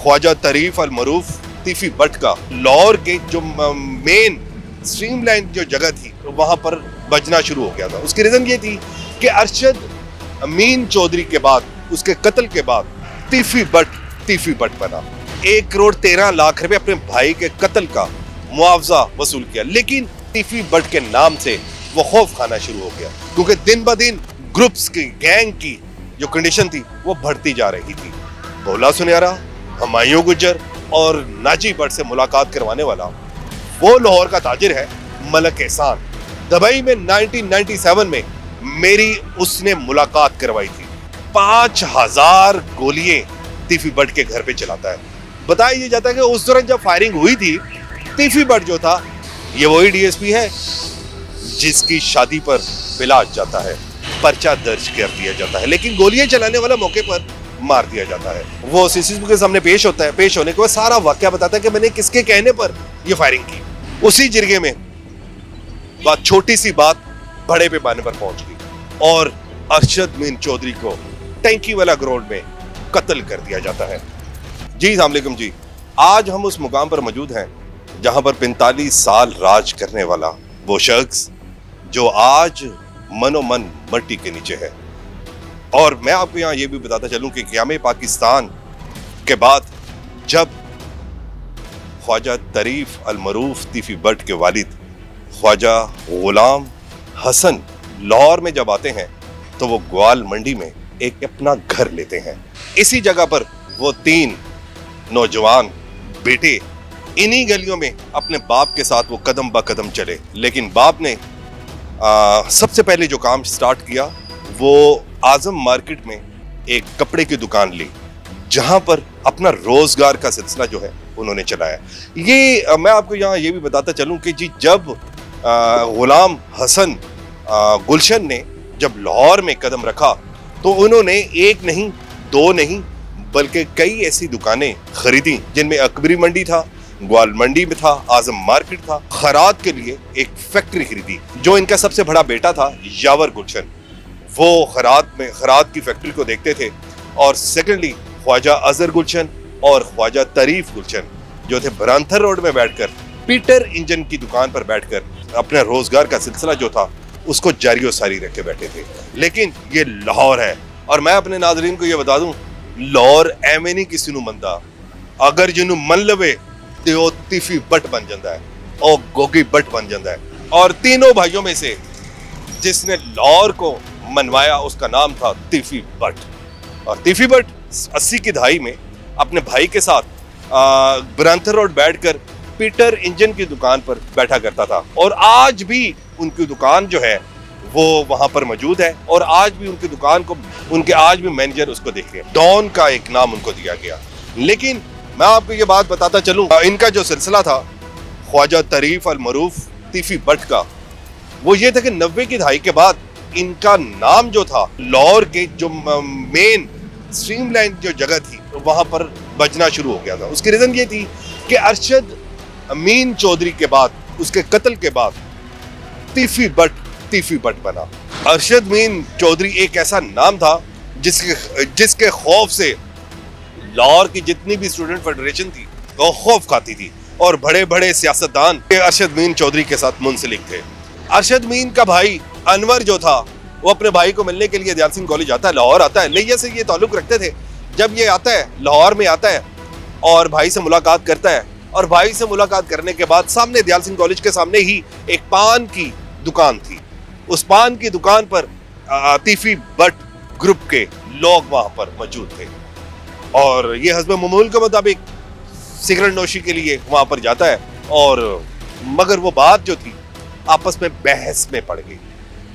ख्वाजा तरीफ अल मरूफ तीफी भट्ट का लाहौर के जो मेन स्ट्रीमलाइन जो जगह थी वहां पर बजना शुरू हो गया था। उसकी रीजन ये थी कि अरशद अमीन चौधरी के बाद, उसके कत्ल के बाद तीफी भट्ट बना। 1,13,00,000 रुपए अपने भाई के कत्ल का मुआवजा वसूल किया, लेकिन तीफी भट्ट के नाम से वो खौफ खाना शुरू हो गया, क्योंकि दिन ब दिन ग्रुप्स की, गैंग की जो कंडीशन थी वो बढ़ती जा रही थी। भोला सुनहरा, हुमायूं गुज्जर और नाजी भट्ट से मुलाकात करवाने वाला वो लाहौर का ताजिर है मलक एहसान। दुबई में 1997 में मेरी उसने मुलाकात करवाई थी। 5,000 गोलियां तीफी भट्ट के घर पे चलाता है। बताया जाता है कि उस दौरान जब फायरिंग हुई थी, तीफी भट्ट जो था ये वही डीएसपी है जिसकी शादी पर पिलाज जाता है, पर्चा दर्ज कर दिया जाता है, लेकिन गोलियां चलाने वाला मौके पर मार दिया जाता है। वो सीसीटीवी के सामने पेश होता है। पेश होने के बाद सारा वाकया बताता है कि मैंने किसके कहने पर ये फायरिंग की। उसी जिरगे में बात, छोटी सी बात बड़े पैमाने पर पहुंच गई और अरशद मीन चौधरी को टैंकी वाला ग्राउंड में कत्ल कर दिया जाता है। जी अस्सलाम वालेकुम जी, आज हम उस मुकाम पर मौजूद हैं जहां पर 45 साल राज करने वाला वो शख्स जो आज मनो मन मट्टी के नीचे है। और मैं आपको यहाँ ये भी बताता चलूं कि क़याम पाकिस्तान के बाद जब ख्वाजा तरीफ अल मरूफ तीफी भट्ट के वालिद ख्वाजा गुलाम हसन लाहौर में जब आते हैं तो वो ग्वाल मंडी में एक अपना घर लेते हैं। इसी जगह पर वो 3 नौजवान बेटे इन्हीं गलियों में अपने बाप के साथ वो कदम ब कदम चले, लेकिन बाप ने सबसे पहले जो काम स्टार्ट किया वो आजम मार्केट में एक कपड़े की दुकान ली, जहां पर अपना रोजगार का सिलसिला जो है उन्होंने चलाया। ये मैं आपको यहाँ ये भी बताता चलूं कि जी जब गुलाम हसन गुलशन ने जब लाहौर में कदम रखा तो उन्होंने एक नहीं, 2 नहीं, बल्कि कई ऐसी दुकानें खरीदी जिनमें अकबरी मंडी था, ग्वाल मंडी में था, आजम मार्केट था। खराद के लिए एक फैक्ट्री खरीदी। जो इनका सबसे बड़ा बेटा था यावर गुलशन, वो खराद की फैक्ट्री को देखते थे। और सेकेंडली ख्वाजा अजहर गुलशन और ख्वाजा तरीफ गुलशन जो थे बरांथर रोड में बैठकर पीटर इंजन की दुकान पर बैठकर अपने रोजगार का सिलसिला जो था उसको जारी और सारी रखे बैठे थे। लेकिन ये लाहौर है और मैं अपने नाजरीन को ये बता दूं, लाहौर एवें नहीं किसी नूं मनदा, अगर जिन्हों मन लवे तो तीफी भट्ट बन जाता है और गोगी भट्ट बन जाता है। और तीनों भाइयों में से जिसने लाहौर को मनवाया उसका नाम था तीफी भट्ट। और तीफी भट्ट 80 की दहाई में अपने भाई के साथ बरांथर रोड बैठकर पीटर इंजन की दुकान पर बैठा करता था और आज भी उनकी दुकान जो है वो वहां पर मौजूद है और आज भी उनकी दुकान को आज भी मैनेजर उसको देख रहे हैं। डॉन का एक नाम उनको दिया गया। लेकिन मैं आपको ये बात बताता चलूं, इनका जो सिलसिला था ख्वाजा तरीफ अल मरूफ तीफी भट्ट का, वो ये था कि 90 की दहाई के बाद इनका नाम जो था लाहौर के जो मेन स्ट्रीमलाइन जो जगह थी वहां पर बजना शुरू हो गया था। उसकी रीजन ये थी कि अरशद अमीन चौधरी के बाद, उसके कत्ल के बाद तीफी भट्ट बना। अरशद अमीन चौधरी एक ऐसा नाम था जिसके खौफ से लाहौर की जितनी भी स्टूडेंट फेडरेशन थी वो खौफ खाती थी और बड़े बड़े सियासतदान अरशद अमीन चौधरी के साथ मुंसलिक थे। अरशद अमीन का भाई अनवर जो था वो अपने भाई को मिलने के लिए दयाल सिंह कॉलेज आता है, लाहौर आता है। लिया से ये ताल्लुक रखते थे। जब ये आता है लाहौर में आता है और भाई से मुलाकात करता है और भाई से मुलाकात करने के बाद सामने दयाल सिंह कॉलेज के सामने ही एक पान की दुकान थी। उस पान की दुकान पर तीफी भट्ट ग्रुप के लोग वहां पर मौजूद थे और ये हस्ब मामूल के मुताबिक सिगरेट नोशी के लिए वहां पर जाता है और मगर वो बात जो थी आपस में बहस में पड़ गई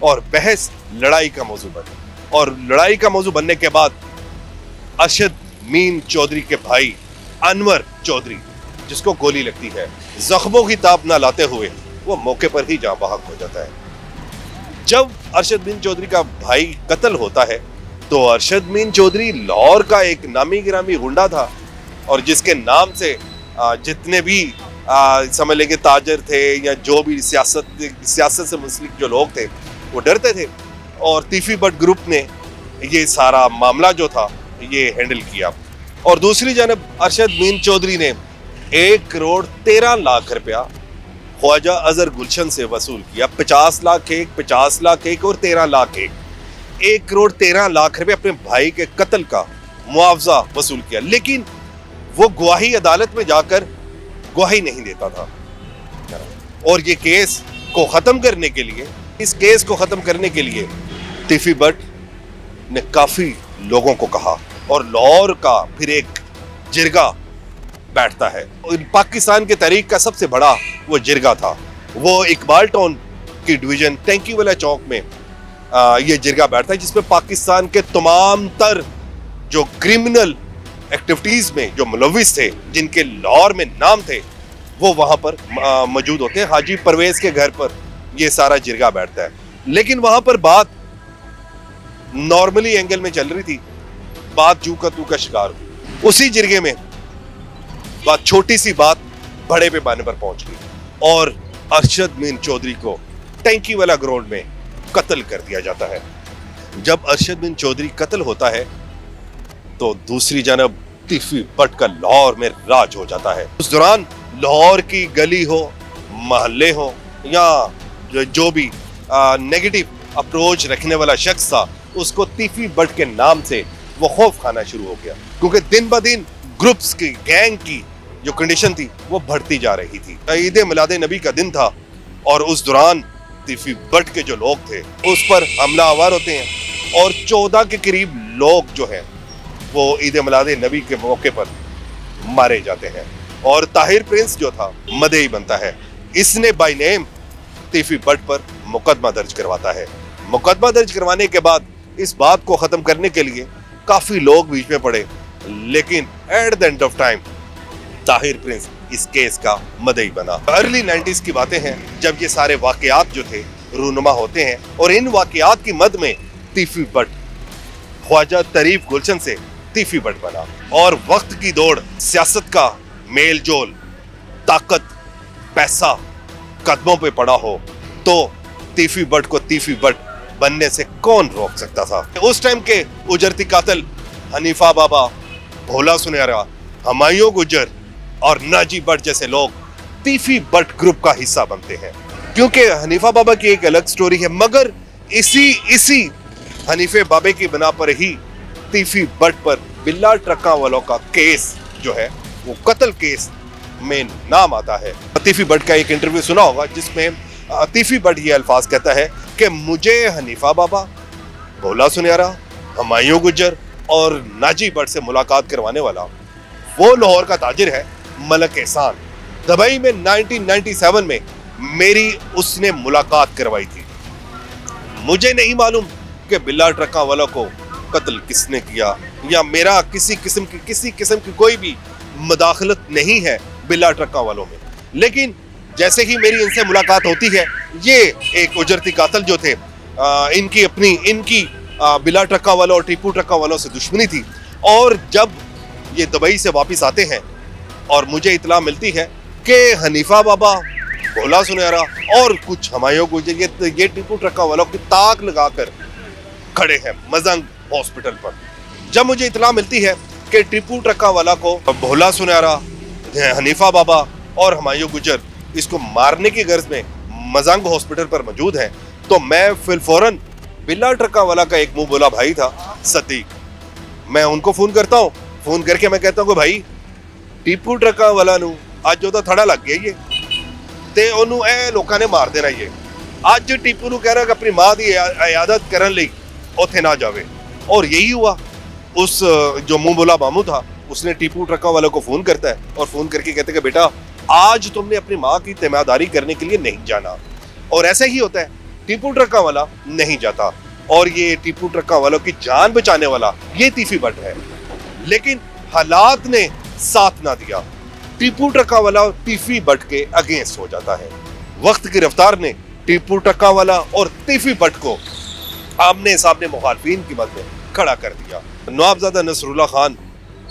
और बहस लड़ाई का मौजू बनी और लड़ाई का मौजू बनने के बाद अरशद मीन चौधरी के भाई अनवर चौधरी जिसको गोली लगती है, जख्मों की ताप ना लाते हुए वो मौके पर ही जान बहक हो जाता है। जब अरशद मीन चौधरी का भाई कत्ल होता है तो अरशद मीन चौधरी लाहौर का एक नामी गिरामी गुंडा था और जिसके नाम से जितने भी समझ लेंगे ताजर थे या जो भी सियासत से मुंसलिक जो लोग थे वो डरते थे और तीफी भट्ट ग्रुप ने ये सारा मामला जो था ये हैंडल किया और दूसरी जानब अरशद मीन चौधरी ने 1 करोड़ 13 लाख रुपया ख्वाजा अजहर गुलशन से वसूल किया। 50 लाख एक, 50 लाख एक और 13 लाख एक, 1 करोड़ 13 लाख रुपए अपने भाई के कत्ल का मुआवजा वसूल किया। लेकिन वो गवाही अदालत में जाकर गवाही नहीं देता था। और ये केस को खत्म करने के लिए, इस केस को खत्म करने के लिए तीफी बट ने काफी लोगों को कहा और लाहौर का फिर एक जिरगा बैठता है। पाकिस्तान के तारीख का सबसे बड़ा वो जिरगा था। वो इकबाल टाउन की डिवीजन टैंकी वाला चौक में ये जिरगा बैठता है, जिसमें पाकिस्तान के तमाम तर जो क्रिमिनल एक्टिविटीज में जो मुलविस थे, जिनके लाहौर में नाम थे, वो वहां पर मौजूद होते हैं। हाजी परवेज के घर पर ये सारा जिरगा बैठता है। लेकिन वहां पर बात नॉर्मली एंगल में चल रही थी, बात जू का तू का शिकार हुई। उसी जिरगे में बात, छोटी सी बात बड़े पैमाने पर पहुंच गई और अरशद मीन चौधरी को टैंकी वाला ग्राउंड में कत्ल कर दिया जाता है। जब अरशद मीन चौधरी कत्ल होता है तो दूसरी जानब तीफी बट का लाहौर में राज हो जाता है। उस दौरान लाहौर की गली हो, मोहल्ले हो, या जो भी नेगेटिव अप्रोच रखने वाला शख्स था, उसको तीफी बट के नाम से वो खौफ खाना शुरू हो गया, क्योंकि दिन ब दिन ग्रुप्स की, गैंग की जो कंडीशन थी वो बढ़ती जा रही थी। ईद मिलाद नबी का दिन था और उस दौरान तीफी बट के जो लोग थे उस पर हमलावर होते हैं और 14 के करीब लोग जो हैं वो ईद मिलाद नबी के मौके पर मारे जाते हैं। और ताहिर प्रिंस जो था मदई बनता है। इसने बाय नेम तीफी बट पर मुकदमा दर्ज करवाता है। मुकदमा दर्ज करवाने के बाद इस बात को खत्म करने के लिए काफी लोग बीच में पड़े, लेकिन at the end of time Tahir Prince इस केस का मदई बना। अर्ली 90s की बातें हैं जब ये सारे वाकयात जो थे रूनुमा होते हैं और इन वाकयात की मद में तीफी बट ख्वाजा तरीफ गुलशन से तीफी बट बना। और वक्त की दौड़, सियासत का मेल जोल, ताकत, पैसा कदमों पे पड़ा हो तो तीफी बट को तीफी बट बनने से कौन रोक सकता था। उस टाइम के उजरती कातिल हनीफा बाबा, भोला सुनहरा, हमायूं गुजर और नाजी बट जैसे लोग तीफी बट ग्रुप का हिस्सा बनते हैं। क्योंकि हनीफा बाबा की एक अलग स्टोरी है, मगर इसी हनीफे बाबे की बिना पर ही तीफी बट पर बिल्ला ट्रक्का वालों का केस जो है वो कत्ल केस में नाम आता है। तीफी बट का एक इंटरव्यू सुना होगा जिसमें तीफी बट ये अल्फाज कहता है कि मुझे हनीफा बाबा, भोला सुनहरा, हमायूं गुजर और नाजी बट से मुलाकात करवाने वाला वो लाहौर का ताजिर है मलक एहसान। दुबई में 1997 में मेरी उसने मुलाकात करवाई थी। मुझे नहीं मालूम कि बिल्ला ट्रक्का वालों को कत्ल किसने किया या मेरा किसी किस्म की कोई भी मुदाखलत नहीं है बिल्ला ट्रक्का वालों में, लेकिन जैसे ही मेरी इनसे मुलाकात होती है, ये एक उजरती कातिल जो थे, इनकी बिल्ला ट्रक्का वालों और टीपू ट्रक्का वालों से दुश्मनी थी। और जब ये दुबई से वापस आते हैं और मुझे इतला मिलती है कि हनीफा बाबा, भोला सुनहरा और कुछ हमायूं गुजर ये टीपू ट्रक्का वालों की ताक लगाकर खड़े हैं मजंग हॉस्पिटल पर। जब मुझे इतला मिलती है कि टीपू ट्रक्का वाला को भोला सुनहरा, हनीफा बाबा और हमायूं गुजर इसको मारने की गर्ज में मजंग हॉस्पिटल पर मौजूद है, तो मैं फिलफौरन बिल्ला ट्रक्का वाला का एक मुंह बोला भाई था सदीक, मैं उनको फोन करता हूँ। फोन करके मैं कहता हूँ कि भाई टीपू ट्रक्का वाला नू अज ਉਹਦਾ थड़ा लग गया ये ਤੇ ਉਹਨੂੰ ਇਹ ਲੋਕਾਂ ਨੇ ਮਾਰ ਦੇਣਾ। ये ਅੱਜ टीपू ਨੂੰ ਕਹਿ ਰਿਹਾ ਕਿ अपनी मां ਦੀ इयादत करने ਲਈ ਉੱਥੇ ना जावे। और यही हुआ। उस जो मुंह बोला मामू था उसने टीपू ट्रक्का वालों को फोन करता है और फोन करके कहते हैं कि बेटा आज तुमने अपनी माँ की तीमारदारी करने के लिए नहीं जाना। और ऐसा ही होता है, टीपू ट्रक्का वाला नहीं जाता और ये टीपू ट्रक्का वालों की जान बचाने वाला ये तीफी बट है। लेकिन हालात ने साथ ना दिया, टीपू ट्रक्का वाला तीफी बट के अगेंस्ट हो जाता है। वक्त की रफ्तार ने टीपू ट्रक्का वाला और तीफी बट को आमने सामने मुखालफिन की मद में खड़ा कर दिया। नवाबजादा नसरुल्लाह खान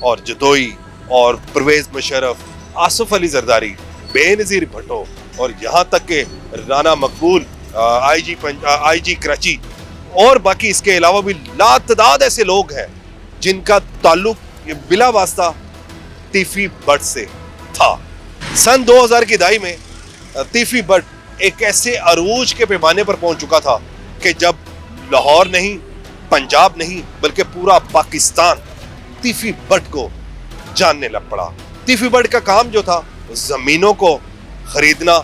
और जदोई और परवेज मुशर्रफ, आसिफ अली जरदारी, बेनज़ीर भुट्टो और यहाँ तक के राना मकबूल, आईजी कराची और बाकी इसके अलावा भी लातदाद ऐसे लोग हैं जिनका ताल्लुक ये बिला वास्ता तीफी भट्ट से था। सन 2000 की दहाई में तीफी भट्ट एक ऐसे अरूज के पैमाने पर पहुंच चुका था कि जब लाहौर नहीं, पंजाब नहीं, बल्कि पूरा पाकिस्तान तीफी भट्ट को जानने लग पड़ा। तीफी भट्ट का काम जो था जमीनों को खरीदना,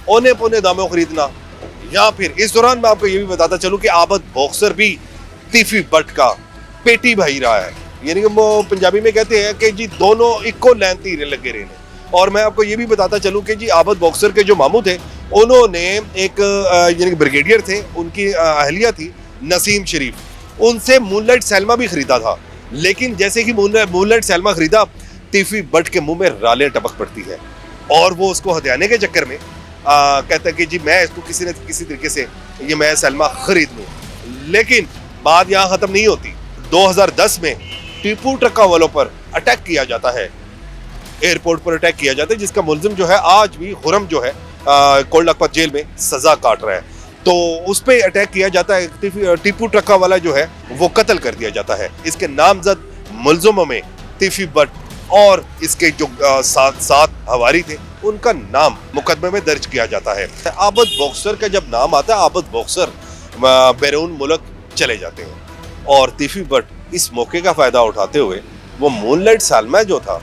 औने पौने दामों खरीदना, या फिर इस दौरान मैं आपको ये भी बताता चलूं कि आबद बॉक्सर भी तीफी भट्ट का पेटी भाई रहा है। यानी कि वो पंजाबी में कहते हैं कि जी दोनों इक्को लैन तीरे लगे रहे। और मैं आपको ये भी बताता चलूं कि जी आबद बॉक्सर के जो मामू थे, उन्होंने एक यानी कि ब्रिगेडियर थे, उनकी अहलिया थी नसीम शरीफ, उनसे मूनलाइट सैल्मा भी खरीदा था। लेकिन जैसे ही मूनलाइट सैल्मा खरीदा, तीफी भट्ट के मुंह में रालें टपक पड़ती है और वो उसको हथियाने के चक्कर में कहता है कि जी मैं इसको किसी न किसी तरीके से ये मैं सैल्मा खरीद लूँ। लेकिन बात यहाँ खत्म नहीं होती। 2010 में टीपू ट्रक्का वालों पर अटैक किया जाता है, एयरपोर्ट पर अटैक किया जाता है, जिसका मुलजिम जो है आज भी खुरम जो है कोल्ड लखपत जेल में सजा काट रहा है। तो उस पर अटैक किया जाता है, टीपू ट्रक्का वाला जो है वो कत्ल कर दिया जाता है। इसके नामजद मुलजिमों में तीफी भट्ट और इसके जो सात हवारी थे, उनका नाम मुकदमे में दर्ज किया जाता है। आबद बॉक्सर का जब नाम आता है, आबद बॉक्सर बैरून मुल्क चले जाते हैं और तीफी भट्ट इस मौके का फायदा उठाते हुए वो मूनलाइट सैल्मा जो था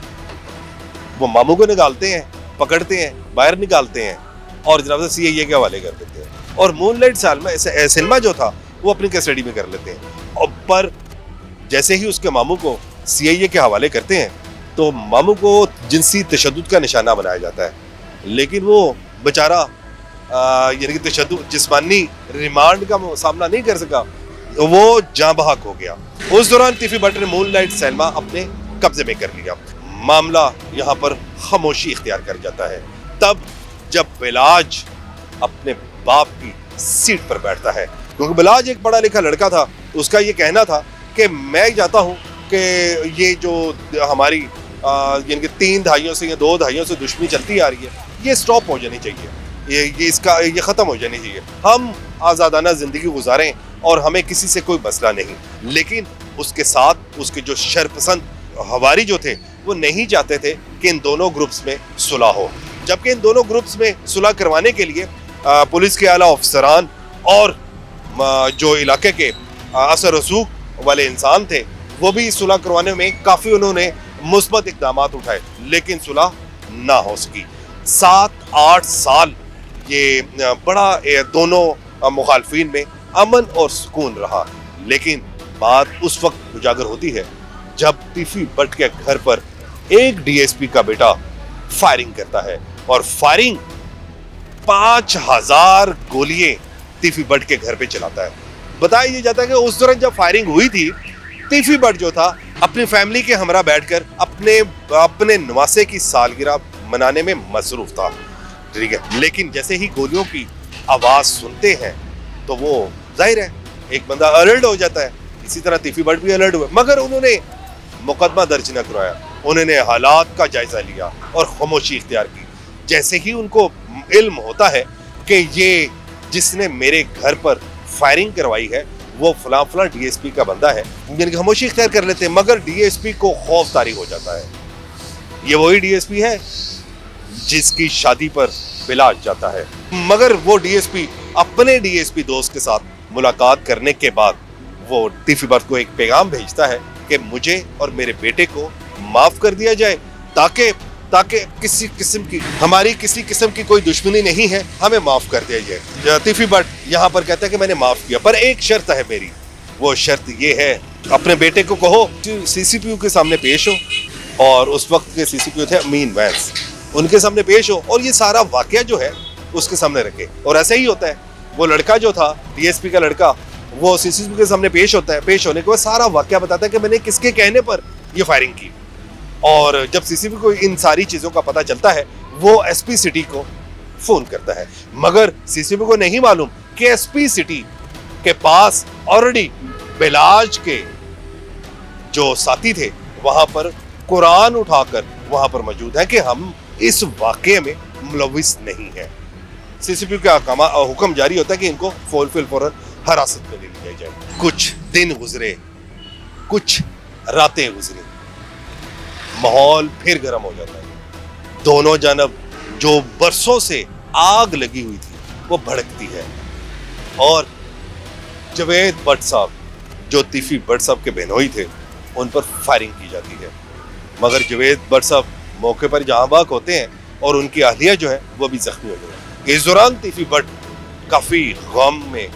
वो मामू को निकालते हैं, पकड़ते हैं, बाहर निकालते हैं और जनाब से सीआईए के हवाले कर देते हैं। और मूनलाइट सैल्मा जो था वो अपनी कस्टडी में कर लेते हैं। और पर जैसे ही उसके मामू को सीआईए के हवाले करते हैं तो मामू को जिनसी तशद्दुद का निशाना बनाया जाता है। लेकिन वो बेचारा यानी कि तशद्दुद जिस्मानी रिमांड का सामना नहीं कर सका, वो जाँ बहक हो गया। उस दौरान तीफी भट्ट ने मूनलाइट सैल्मा अपने कब्जे में कर लिया। मामला यहाँ पर खामोशी इख्तियार कर जाता है। तब जब बिलाज अपने बाप की सीट पर बैठता है, क्योंकि बिलाज एक पढ़ा लिखा लड़का था, उसका ये कहना था कि मैं चाहता हूँ कि ये जो हमारी यानी कि 3 दहाइयों से या 2 दहाइयों से दुश्मनी चलती आ रही है, ये स्टॉप हो जानी चाहिए, ये ख़त्म हो जानी चाहिए। हम आज़ादाना ज़िंदगी गुजारें और हमें किसी से कोई मसला नहीं। लेकिन उसके साथ उसके जो शरपसंद हवारी जो थे वो नहीं चाहते थे कि इन दोनों ग्रुप्स में सुलह हो, जबकि इन दोनों ग्रुप्स में सुलह करवाने के लिए पुलिस के आला अफसरान और जो इलाके के असर रसूख वाले इंसान थे वो भी सुलह करवाने में काफ़ी उन्होंने मुस्बत इक़दाम उठाए, लेकिन सुलह ना हो सकी। 7-8 साल ये बड़ा दोनों मुखालफिन में अमन और सुकून रहा। लेकिन बात उस वक्त उजागर होती है जब तीफी भट्ट के घर पर एक डीएसपी का बेटा फायरिंग करता है और फायरिंग 5000 गोलियां तीफी भट्ट के घर पे चलाता है। बताया जाता है कि उस दौरान जब फायरिंग हुई थी, तीफी भट्ट जो था अपनी फैमिली के हमरा बैठकर अपने नवासे की सालगिरह मनाने में मसरूफ था, ठीक है। लेकिन जैसे ही गोलियों की आवाज सुनते हैं तो वो जाहिर है एक बंदा अलर्ट हो जाता है। इसी तरह तीफी भट्ट भी अलर्ट हुए, मगर उन्होंने मुकदमा दर्ज न करवाया। उन्होंने हालात का जायजा लिया और खामोशी इख्तियार की। जैसे ही उनको इल्म होता है कि ये जिसने मेरे घर पर फायरिंग करवाई है वो फलां फलां डीएसपी का बंदा है, यानी खामोशी इख्तियार कर लेते हैं। मगर डीएसपी को खौफ तारी हो जाता है, ये वही डीएसपी है जिसकी शादी पर बिलाज जाता है। मगर वो डीएसपी अपने डीएसपी दोस्त के साथ मुलाकात करने के बाद वो तीफी भट्ट को एक पैगाम भेजता है कि मुझे और मेरे बेटे को माफ कर दिया जाए, ताकि किसी किस्म की कोई दुश्मनी नहीं है, हमें माफ कर दिया जाए। तीफी भट्ट यहाँ पर कहता है कि मैंने माफ किया, पर एक शर्त है मेरी। वो शर्त ये है, अपने बेटे को कहो सीसीपीयू के सामने पेश हो, और उस वक्त के सीसीपीयू थे अमीन वैंस, उनके सामने पेश हो और ये सारा वाकया जो है उसके सामने रखे। और ऐसा ही होता है, वो लड़का जो था डीएसपी का लड़का, वो सीसीपीयू के सामने पेश होता है। पेश होने के बाद सारा वाकया बताता है कि मैंने किसके कहने पर ये फायरिंग की। और जब सीसीपीयू को इन सारी चीज़ों का पता चलता है, वो एसपी सिटी को फ़ोन करता है। मगर सीसीपीयू को नहीं मालूम कि एसपी सिटी के पास ऑलरेडी बिलाज के जो साथी थे वहाँ पर कुरान उठाकर वहाँ पर मौजूद है कि हम इस वाक़े में मुलविस नहीं है। सीसीपीयू का हुक्म जारी होता है कि इनको फौरन हिरासत में ले लिया जाए। कुछ दिन गुजरे, कुछ रातें गुजरी, माहौल फिर गर्म हो जाता है। दोनों जानब जो बरसों से आग लगी हुई थी वो भड़कती है और जवेद भट्ट साहब जो तीफी भट्ट साहब के बहनोई थे उन पर फायरिंग की जाती है, मगर जवेद भट्ट साहब मौके पर जहां बाग होते हैं और उनकी अहलिया जो है वो भी जख्मी हो गई। इस दौरान तीफी भट्ट काफी गम में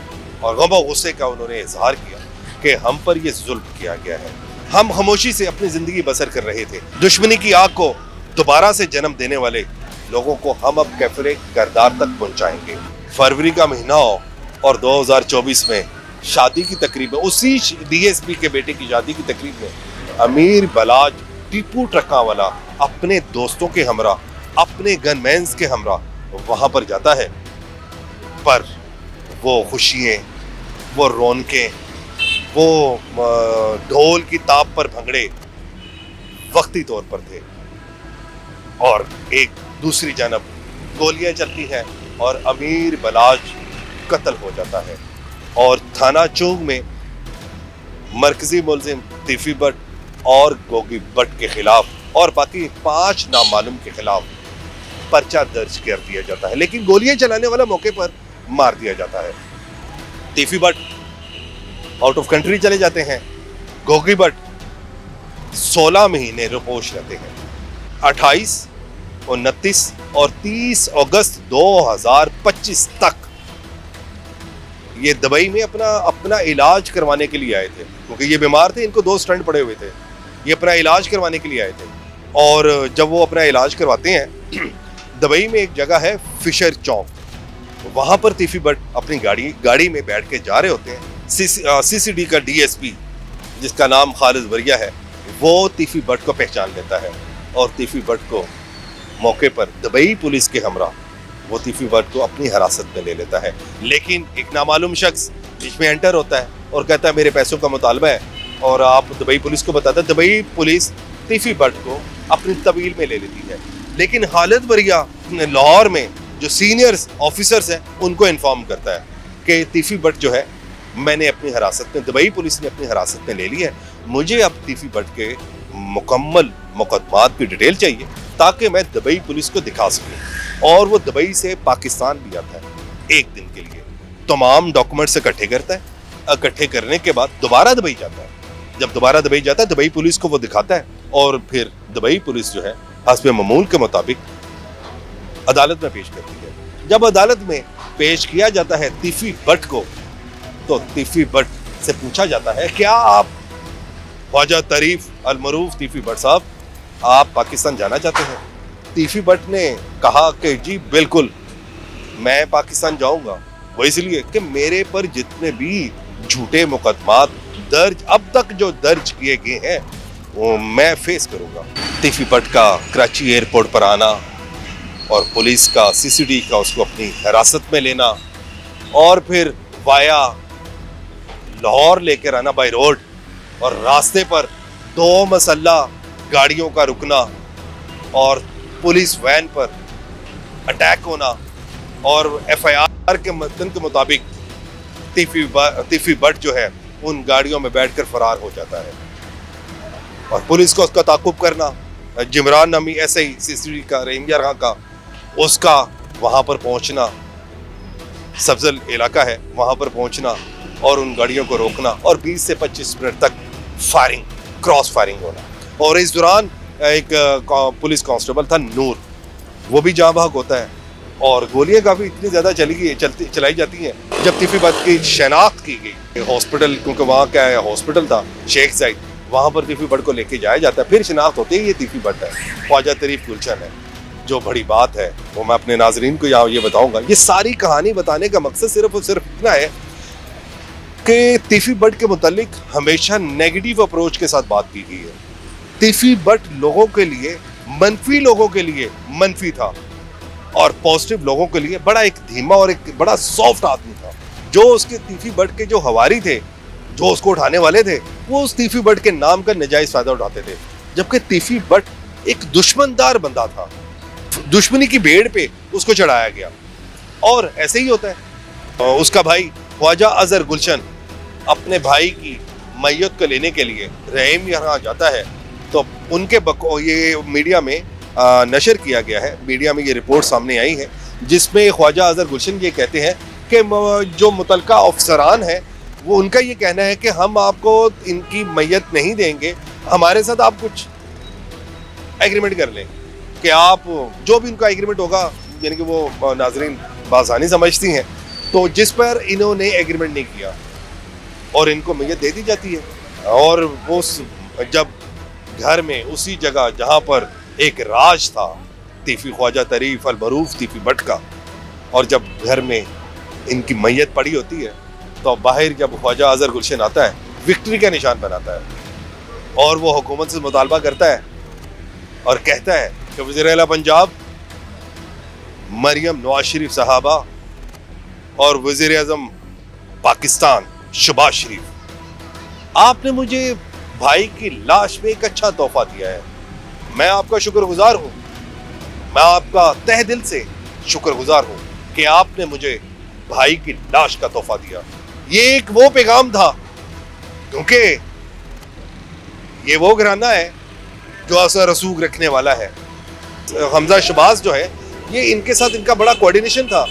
और गम और गुस्से का उन्होंने इजहार किया कि हम पर यह जुल्म किया गया है, हम खामोशी से अपनी जिंदगी बसर कर रहे थे, दुश्मनी की आग को दोबारा से जन्म देने वाले लोगों को हम अब कैफरे करदार तक पहुंचाएंगे। फरवरी का महीना हो और 2024 में शादी की तकरीब में, उसी डीएसपी के बेटे की शादी की तकरीब में अमीर बलाज टीपू ट्रका वाला अपने दोस्तों के हमरा, अपने गनमैन्स के हमरा वहां पर जाता है, पर वो खुशियां, वो रौनकें, वो ढोल की ताप पर भंगड़े वक्ती तौर पर थे और एक दूसरी जानब गोलियां चलती हैं और अमीर बलाज कत्ल हो जाता है और थाना चौक में मरकजी मुलजिम तीफी भट्ट और गोगी भट्ट के खिलाफ और बाकी 5 नामालूम के खिलाफ पर्चा दर्ज कर दिया जाता है, लेकिन गोलियां चलाने वाला मौके पर मार दिया जाता है। तीफी भट्ट आउट ऑफ कंट्री चले जाते हैं, गोगी भट्ट 16 महीने रिपोश रहते हैं। 28, 29 और 30 अगस्त 2025 तक ये दुबई में अपना इलाज करवाने के लिए आए थे, क्योंकि ये बीमार थे, इनको 2 स्टंट पड़े हुए थे, ये अपना इलाज करवाने के लिए आए थे। और जब वो अपना इलाज करवाते हैं दुबई में एक जगह है फिशर चौक, वहां पर तीफी भट्ट अपनी गाड़ी में बैठ के जा रहे होते हैं। सीसीडी का डीएसपी जिसका नाम खालिद वरिया है वो तीफी भट्ट को पहचान लेता है और तीफी भट्ट को मौके पर दुबई पुलिस के हमरा वो तीफी भट्ट को अपनी हिरासत में ले लेता है, लेकिन एक नामालूम शख्स बीच में एंटर होता है और कहता है मेरे पैसों का मुतालबा है और आप दुबई पुलिस को बताते हैं। दुबई पुलिस तीफी भट्ट को अपनी तवील में ले लेती है, लेकिन खालिद वरिया लाहौर में जो सीनियर ऑफिसर्स हैं उनको इन्फॉर्म करता है कि तीफी भट्ट जो है मैंने अपनी हिरासत में, दुबई पुलिस ने अपनी हिरासत में ले ली है, मुझे अब तीफी भट्ट के मुकम्मल मुकदमात की डिटेल चाहिए ताकि मैं दुबई पुलिस को दिखा सकूं। और वो दुबई से पाकिस्तान भी आता है एक दिन के लिए, तमाम डॉक्यूमेंट्स इकट्ठे करता है, इकट्ठे करने के बाद दोबारा दुबई जाता है। जब दोबारा दुबई जाता है दुबई पुलिस को वो दिखाता है और फिर दुबई पुलिस जो है हस्ब मामूल के मुताबिक अदालत में पेश करती है। जब अदालत में पेश किया जाता है तीफी भट्ट को, तो तीफी भट्ट से पूछा जाता है क्या आप ख्वाजा तारीफ अल मरूफ तीफी भट्ट साहब आप पाकिस्तान जाना चाहते हैं? तीफी भट्ट ने कहा कि जी बिल्कुल मैं पाकिस्तान जाऊंगा, वो इसलिए कि मेरे पर जितने भी झूठे मुकदमात दर्ज अब तक जो दर्ज किए गए हैं वो मैं फेस करूंगा। तीफी भट्ट का कराची एयरपोर्ट पर आना और पुलिस का सीसीडी का उसको अपनी हिरासत में लेना और फिर वाया लाहौर लेकर आना बाय रोड और रास्ते पर 2 मसल्ला गाड़ियों का रुकना और पुलिस वैन पर अटैक होना और एफआईआर के मतन के मुताबिक तीफी भट्ट जो है उन गाड़ियों में बैठकर फरार हो जाता है और पुलिस को उसका ताकुब करना, जिमरान नामी ऐसे ही सीसीडी का रेंजर का उसका वहां पर पहुंचना, सब्जल इलाका है वहां पर पहुंचना और उन गाड़ियों को रोकना और 20 से 25 मिनट तक फायरिंग, क्रॉस फायरिंग होना। और इस दौरान एक पुलिस कांस्टेबल था नूर, वो भी जाँ भाग होता है और गोलियां काफी इतनी ज्यादा चलाई जाती हैं। जब तीफी भट्ट की शनाख्त की गई हॉस्पिटल, क्योंकि वहाँ क्या है हॉस्पिटल था शेख जायद, वहाँ पर तीफी भट्ट को लेके जाया जाता है, फिर शनाख्त होती है ये तीफी भट्ट है, ख्वाजा तारीफ गुलशन है। जो बड़ी बात है वो मैं अपने नाजरीन को यहाँ ये बताऊंगा। ये सारी कहानी बताने का मकसद सिर्फ और सिर्फ इतना है कि तीफी भट्ट के मुतालिक हमेशा नेगेटिव अप्रोच के साथ बात की गई है। तीफी भट्ट लोगों के लिए, मनफी लोगों के लिए मनफी था और पॉजिटिव लोगों के लिए बड़ा एक धीमा और एक बड़ा सॉफ्ट आदमी था। जो उसके तीफी भट्ट के जो हवारी थे, जो उसको उठाने वाले थे, वो उस तीफी भट्ट के नाम का नाजायज फायदा उठाते थे, जबकि तीफी भट्ट एक दुश्मनदार बंदा था, दुश्मनी की भेड़ पे उसको चढ़ाया गया। और ऐसे ही होता है। उसका भाई ख्वाजा अजहर गुलशन अपने भाई की मैयत को लेने के लिए रहीम यहाँ जाता है तो उनके ये मीडिया में नशर किया गया है, मीडिया में ये रिपोर्ट सामने आई है जिसमें ख्वाजा अजहर गुलशन ये कहते हैं कि जो मुतलका अफसरान है वो उनका ये कहना है कि हम आपको इनकी मैयत नहीं देंगे, हमारे साथ आप कुछ एग्रीमेंट कर लें कि आप जो भी उनका एग्रीमेंट होगा, यानी कि वो नाजरीन बासानी समझती हैं, तो जिस पर इन्होंने एग्रीमेंट नहीं किया और इनको मैयत दे दी जाती है। और वो जब घर में उसी जगह जहाँ पर एक राज था तीफी ख्वाजा तरीफ अल मरूफ तीफी भट्ट का, और जब घर में इनकी मैयत पड़ी होती है तो बाहर जब ख्वाजा अजहर गुलशन आता है विक्ट्री का निशान बनाता है और वो हुकूमत से मुतालबा करता है और कहता है कि वज़ीर आला पंजाब मरियम नवाज शरीफ साहबा और वज़ीर आज़म पाकिस्तान शहबाज शरीफ, आपने मुझे भाई की लाश में एक अच्छा तोहफा दिया है, मैं आपका शुक्रगुजार हूँ, मैं आपका तहे दिल से शुक्रगुजार हूँ कि आपने मुझे भाई की लाश का तोहफा दिया। ये एक वो पैगाम था, क्योंकि ये वो घराना है जो असर रसूख रखने वाला है। हमजा शहबाज जो है ये इनके साथ इनका बड़ा कोऑर्डिनेशन था,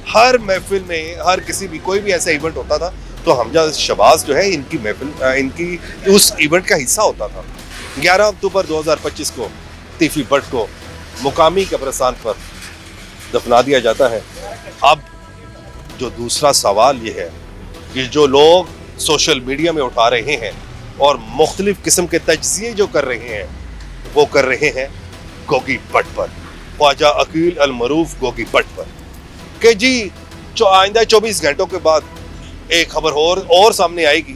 हर महफिल में हर किसी भी कोई भी ऐसा इवेंट होता था तो हमजा शहबाज जो है इनकी महफिल इनकी उस इवेंट का हिस्सा होता था। 11 अक्टूबर 2025 को तीफी भट्ट को मुकामी कब्रिस्तान पर दफना दिया जाता है। अब जो दूसरा सवाल ये है कि जो लोग सोशल मीडिया में उठा रहे हैं और मुख्तलिफ किस्म के तज्जिए जो कर रहे हैं वो कर रहे हैं गोगी भट्ट पर, ख्वाजा अकील अल मरूफ गोगी भट्ट पर, कि जी आइंदा 24 घंटों के बाद एक खबर और सामने आएगी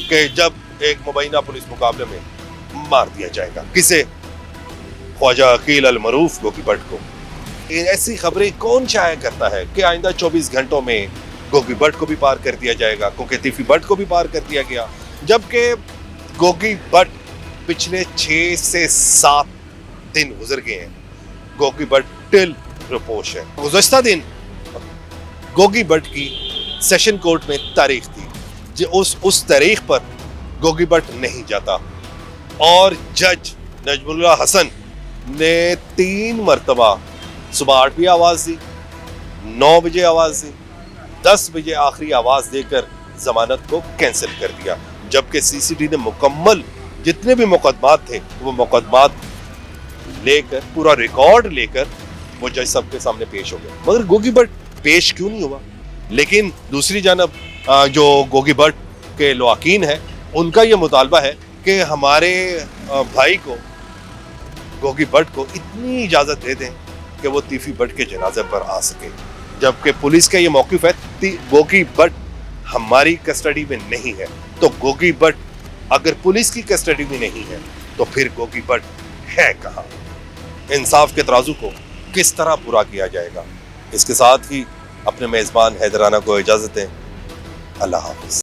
कि जब एक मुबैना पुलिस मुकाबले में मार दिया जाएगा किसे, ख्वाजा अकील अल मरूफ गोगी भट्ट को। ऐसी खबरें कौन शाया करता है कि आइंदा 24 घंटों में गोगी भट्ट को भी पार कर दिया जाएगा, क्योंकि तीफी भट्ट को भी पार कर दिया गया, जबकि गोगी भट्ट पिछले 6 से 7 दिन गुजर गए हैं। गोगी भट्ट टिल रिपोर्ट है। गुज़श्ता दिन गोगी भट्ट की सेशन कोर्ट में तारीख थी, जो उस तारीख पर गोगी भट्ट नहीं जाता और जज नजमुल्लाह हसन ने 3 मरतबा सुबह 8 बजे आवाज़ दी, 9 बजे आवाज़ दी, 10 बजे आखिरी आवाज़ देकर जमानत को कैंसिल कर दिया, जबकि सीसीडी ने मुकम्मल जितने भी मुकदमात थे वो मुकदमात लेकर पूरा रिकॉर्ड लेकर वो जज साहब के सामने पेश हो गए, मगर गोगी भट्ट पेश क्यों नहीं हुआ। लेकिन दूसरी जानब जो गोगी भट्ट के लवाकीन है उनका ये मुतालबा है कि हमारे भाई को गोगी भट्ट को इतनी इजाज़त दे दें कि वो तीफी भट्ट के जनाजे पर आ सके, जबकि पुलिस का ये मौक़िफ़ है गोगी भट्ट हमारी कस्टडी में नहीं है। तो गोगी भट्ट अगर पुलिस की कस्टडी में नहीं है तो फिर गोगी भट्ट है कहाँ? इंसाफ के तराजू को किस तरह पूरा किया जाएगा? इसके साथ ही अपने मेज़बान हैदराना को इजाज़त दें। अल्लाह हाफ़िज़।